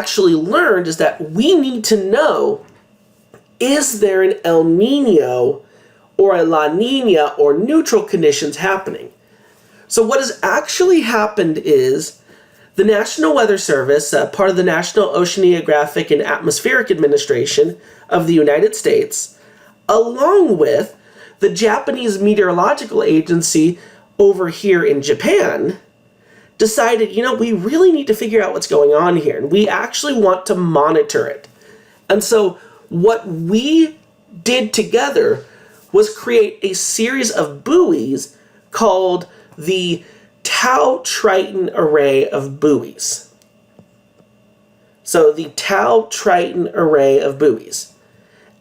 actually learned is that we need to know, is there an El Nino or a La Nina or neutral conditions happening? So what has actually happened is the National Weather Service, part of the National Oceanographic and Atmospheric Administration of the United States, along with the Japanese Meteorological Agency over here in Japan, decided, we really need to figure out what's going on here, and we actually want to monitor it. And so what we did together was create a series of buoys called the TAO Triton array of buoys. So the TAO Triton array of buoys.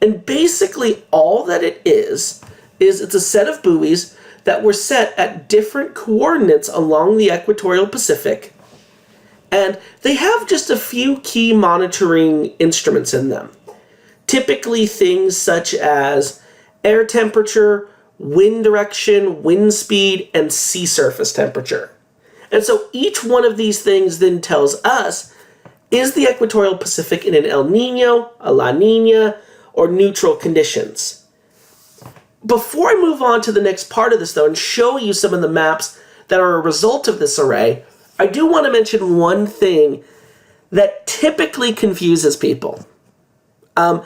And basically all that it is it's a set of buoys that were set at different coordinates along the equatorial Pacific, and they have just a few key monitoring instruments in them. Typically things such as air temperature, wind direction, wind speed, and sea surface temperature. And so each one of these things then tells us, is the equatorial Pacific in an El Nino, a La Nina, or neutral conditions? Before I move on to the next part of this, though, and show you some of the maps that are a result of this array, I do want to mention one thing that typically confuses people. And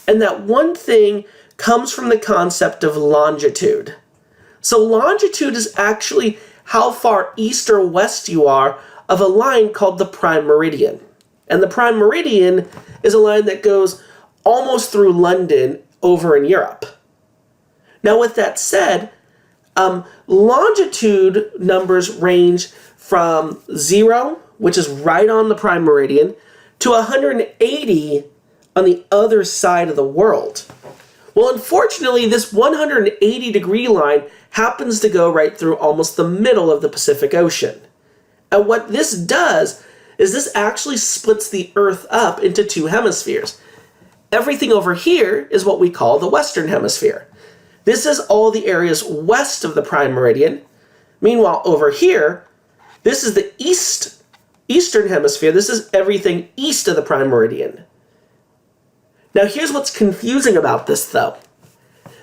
that one thing comes from the concept of longitude. So longitude is actually how far east or west you are of a line called the prime meridian. And the prime meridian is a line that goes almost through London over in Europe. Now, with that said, longitude numbers range from 0, which is right on the prime meridian, to 180 on the other side of the world. Well, unfortunately, this 180 degree line happens to go right through almost the middle of the Pacific Ocean. And what this does is this actually splits the Earth up into two hemispheres. Everything over here is what we call the Western Hemisphere. This is all the areas west of the prime meridian. Meanwhile, over here, this is the Eastern Hemisphere. This is everything east of the prime meridian. Now, here's what's confusing about this, though.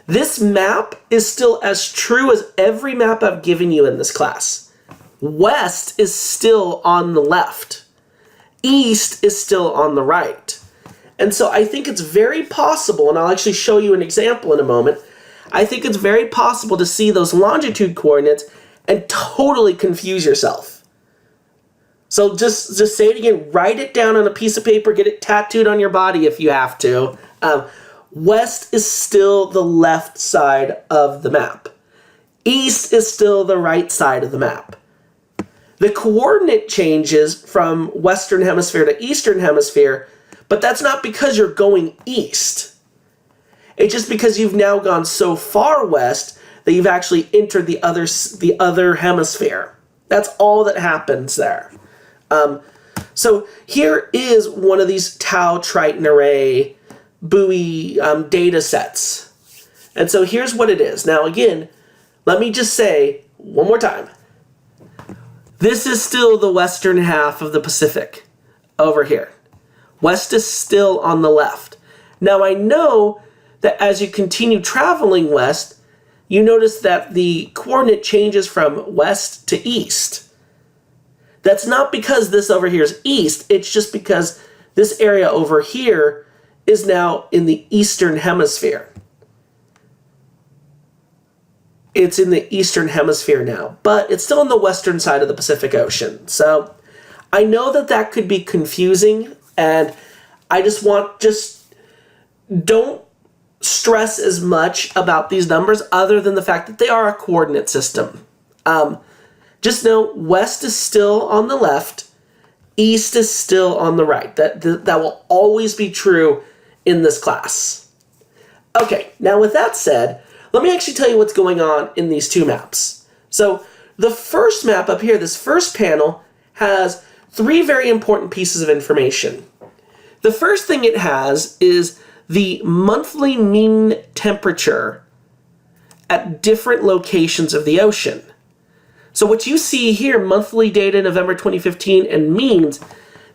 This map is still as true as every map I've given you in this class. West is still on the left. East is still on the right. And so I think it's very possible, and I'll actually show you an example in a moment, I think it's very possible to see those longitude coordinates and totally confuse yourself. So just say it again, write it down on a piece of paper, get it tattooed on your body if you have to. West is still the left side of the map. East is still the right side of the map. The coordinate changes from Western Hemisphere to Eastern Hemisphere, but that's not because you're going east. It's just because you've now gone so far west that you've actually entered the other hemisphere. That's all that happens there. So here is one of these TAO Triton array buoy data sets. And so here's what it is. Now again, let me just say one more time. This is still the western half of the Pacific over here. West is still on the left. Now I know that as you continue traveling west, you notice that the coordinate changes from west to east. That's not because this over here is east, it's just because this area over here is now in the Eastern Hemisphere. It's in the Eastern Hemisphere now, but it's still on the western side of the Pacific Ocean. So I know that that could be confusing, and I just don't stress as much about these numbers other than the fact that they are a coordinate system. Just know west is still on the left, east is still on the right. That will always be true in this class. Okay, now with that said, let me actually tell you what's going on in these two maps. So the first map up here, this first panel, has three very important pieces of information. The first thing it has is the monthly mean temperature at different locations of the ocean. So what you see here, monthly data November 2015 and means,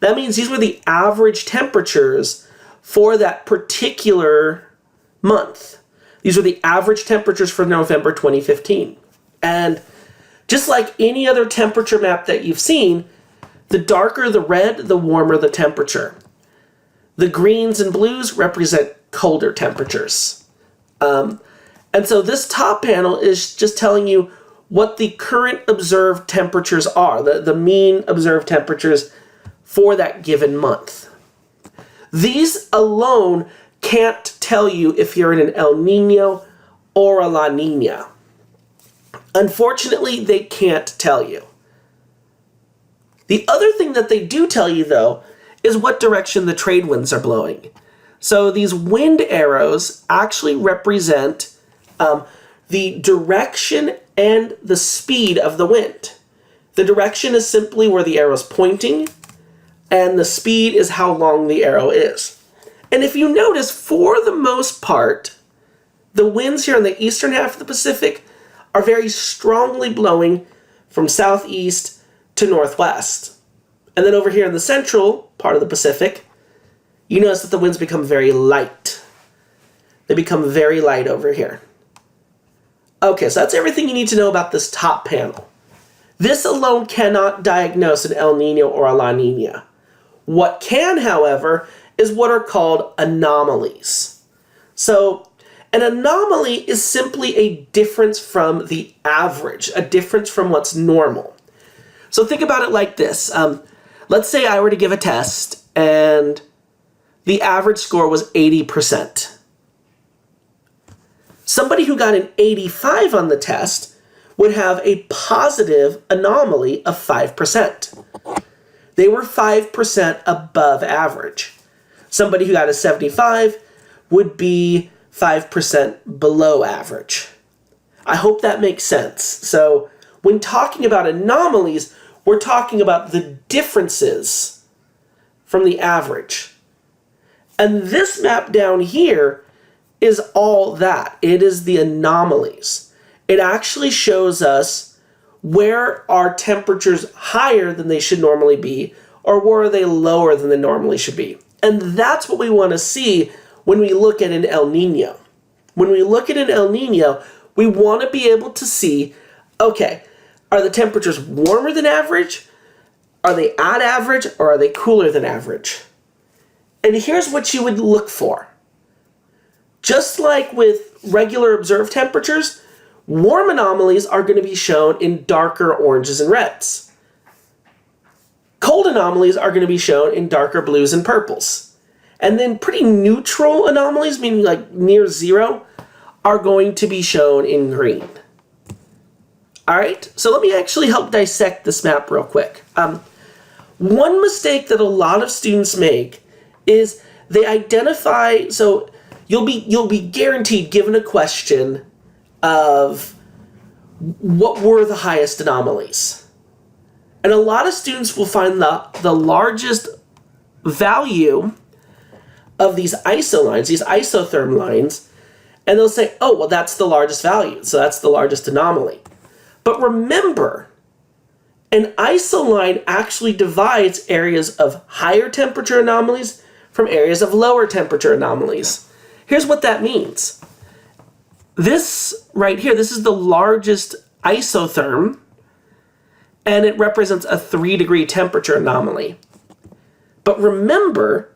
That means these were the average temperatures for that particular month. These were the average temperatures for November 2015. And just like any other temperature map that you've seen, the darker the red, the warmer the temperature. The greens and blues represent colder temperatures. And so this top panel is just telling you what the current observed temperatures are, the mean observed temperatures for that given month. These alone can't tell you if you're in an El Nino or a La Nina. Unfortunately, they can't tell you. The other thing that they do tell you, though, is what direction the trade winds are blowing. So these wind arrows actually represent the direction and the speed of the wind. The direction is simply where the arrow is pointing, and the speed is how long the arrow is. And if you notice, for the most part, the winds here in the eastern half of the Pacific are very strongly blowing from southeast to northwest. And then over here in the central part of the Pacific, you notice that the winds become very light. They become very light over here. Okay, so that's everything you need to know about this top panel. This alone cannot diagnose an El Nino or a La Nina. What can, however, is what are called anomalies. So an anomaly is simply a difference from the average, a difference from what's normal. So think about it like this. Let's say I were to give a test and the average score was 80%. Somebody who got an 85 on the test would have a positive anomaly of 5%. They were 5% above average. Somebody who got a 75 would be 5% below average. I hope that makes sense. So when talking about anomalies, we're talking about the differences from the average. And this map down here is all that. It is the anomalies. It actually shows us where are temperatures higher than they should normally be, or where are they lower than they normally should be. And that's what we want to see when we look at an El Nino. When we look at an El Nino, we want to be able to see, okay, are the temperatures warmer than average? Are they at average, or are they cooler than average? And here's what you would look for. Just like with regular observed temperatures, warm anomalies are going to be shown in darker oranges and reds. Cold anomalies are going to be shown in darker blues and purples. And then pretty neutral anomalies, meaning like near zero, are going to be shown in green. All right, so let me actually help dissect this map real quick. One mistake that a lot of students make is they identify, so you'll be guaranteed given a question of what were the highest anomalies. And a lot of students will find the largest value of these ISO lines, these isotherm lines, and they'll say, oh, well, that's the largest value, so that's the largest anomaly. But remember, an ISO line actually divides areas of higher temperature anomalies from areas of lower temperature anomalies. Here's what that means. This right here, this is the largest isotherm, and it represents a 3-degree temperature anomaly. But remember,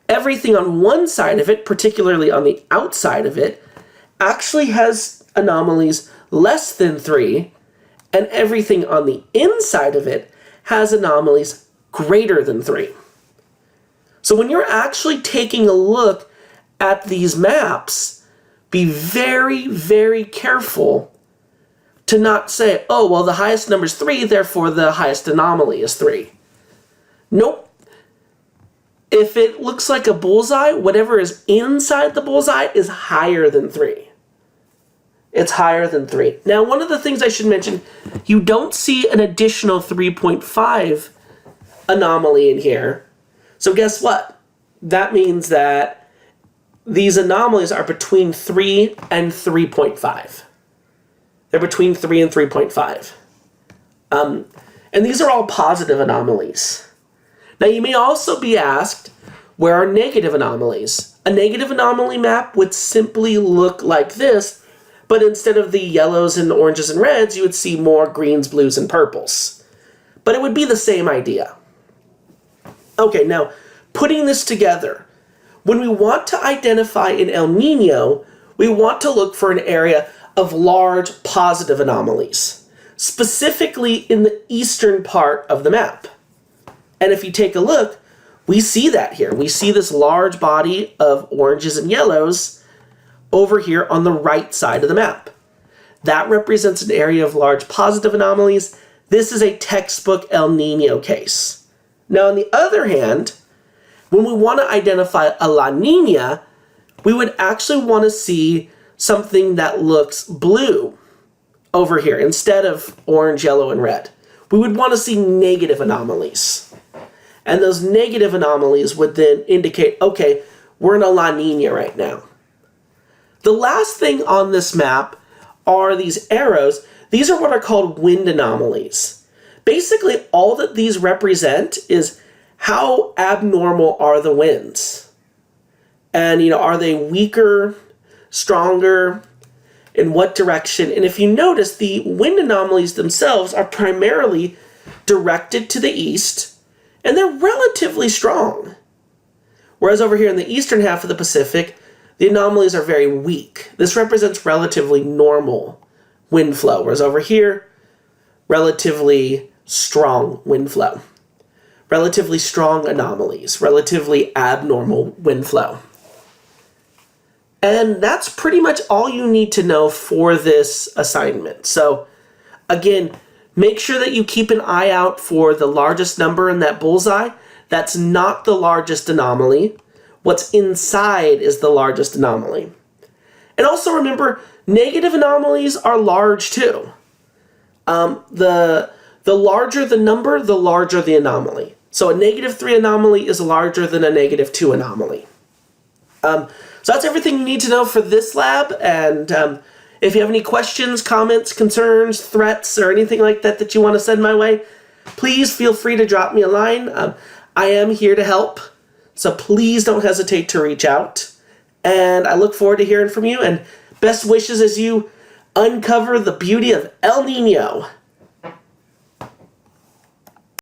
everything on one side of it, particularly on the outside of it, actually has anomalies less than 3, and everything on the inside of it has anomalies greater than 3. So when you're actually taking a look at these maps, be very, very careful to not say, oh, well, the highest number is 3, therefore the highest anomaly is 3. Nope. If it looks like a bullseye, whatever is inside the bullseye is higher than 3. It's higher than 3. Now, one of the things I should mention, you don't see an additional 3.5 anomaly in here. So guess what? That means that these anomalies are between 3 and 3.5. They're between 3 and 3.5. And these are all positive anomalies. Now you may also be asked, where are negative anomalies? A negative anomaly map would simply look like this, but instead of the yellows and oranges and reds, you would see more greens, blues, and purples. But it would be the same idea. Okay, now, putting this together, when we want to identify an El Nino, we want to look for an area of large positive anomalies, specifically in the eastern part of the map. And if you take a look, we see that here. We see this large body of oranges and yellows over here on the right side of the map. That represents an area of large positive anomalies. This is a textbook El Nino case. Now, on the other hand, when we want to identify a La Nina, we would actually want to see something that looks blue over here instead of orange, yellow, and red. We would want to see negative anomalies. And those negative anomalies would then indicate, okay, we're in a La Nina right now. The last thing on this map are these arrows. These are what are called wind anomalies. Basically, all that these represent is how abnormal are the winds. And, are they weaker, stronger, in what direction? And if you notice, the wind anomalies themselves are primarily directed to the east, and they're relatively strong. Whereas over here in the eastern half of the Pacific, the anomalies are very weak. This represents relatively normal wind flow, whereas over here, relatively strong wind flow. Relatively strong anomalies, relatively abnormal wind flow. And that's pretty much all you need to know for this assignment. So, again, make sure that you keep an eye out for the largest number in that bullseye. That's not the largest anomaly. What's inside is the largest anomaly. And also remember, negative anomalies are large too. The larger the number, the larger the anomaly. So a -3 anomaly is larger than a -2 anomaly. So that's everything you need to know for this lab. And if you have any questions, comments, concerns, threats, or anything like that that you want to send my way, please feel free to drop me a line. I am here to help, so please don't hesitate to reach out. And I look forward to hearing from you, and best wishes as you uncover the beauty of El Nino.